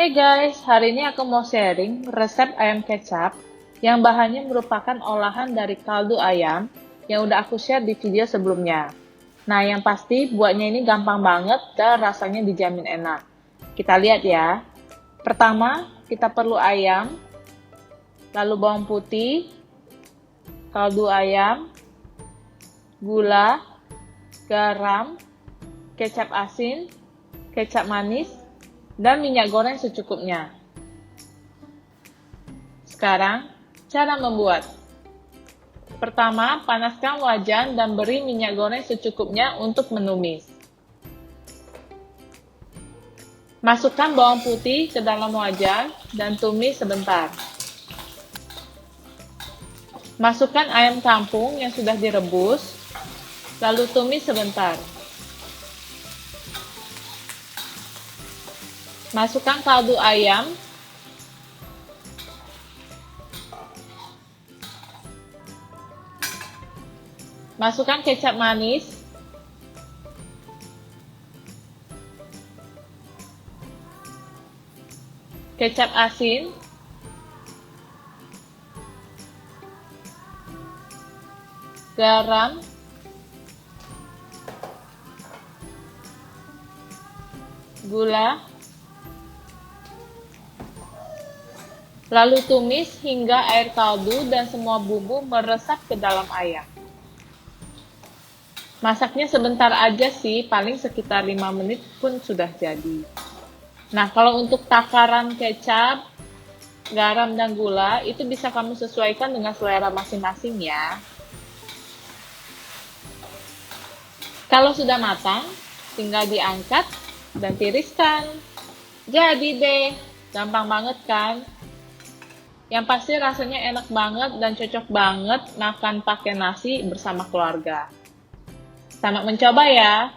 Hey guys, hari ini aku mau sharing resep ayam kecap yang bahannya merupakan olahan dari kaldu ayam yang udah aku share di video sebelumnya. Nah, yang pasti buatnya ini gampang banget dan rasanya dijamin enak. Kita lihat ya. Pertama, kita perlu ayam, lalu bawang putih, kaldu ayam, gula, garam, kecap asin, kecap manis, dan minyak goreng secukupnya. Sekarang, cara membuat. Pertama, panaskan wajan dan beri minyak goreng secukupnya untuk menumis. Masukkan bawang putih ke dalam wajan dan tumis sebentar. Masukkan ayam kampung yang sudah direbus, lalu tumis sebentar. Masukkan kaldu ayam, masukkan kecap manis, kecap asin, garam, gula, lalu tumis hingga air kaldu dan semua bumbu meresap ke dalam ayam. Masaknya sebentar aja sih, paling sekitar 5 menit pun sudah jadi. Nah, kalau untuk takaran kecap, garam, dan gula, itu bisa kamu sesuaikan dengan selera masing-masing ya. Kalau sudah matang, tinggal diangkat dan tiriskan. Jadi deh, gampang banget kan? Yang pasti rasanya enak banget dan cocok banget makan pakai nasi bersama keluarga. Selamat mencoba ya!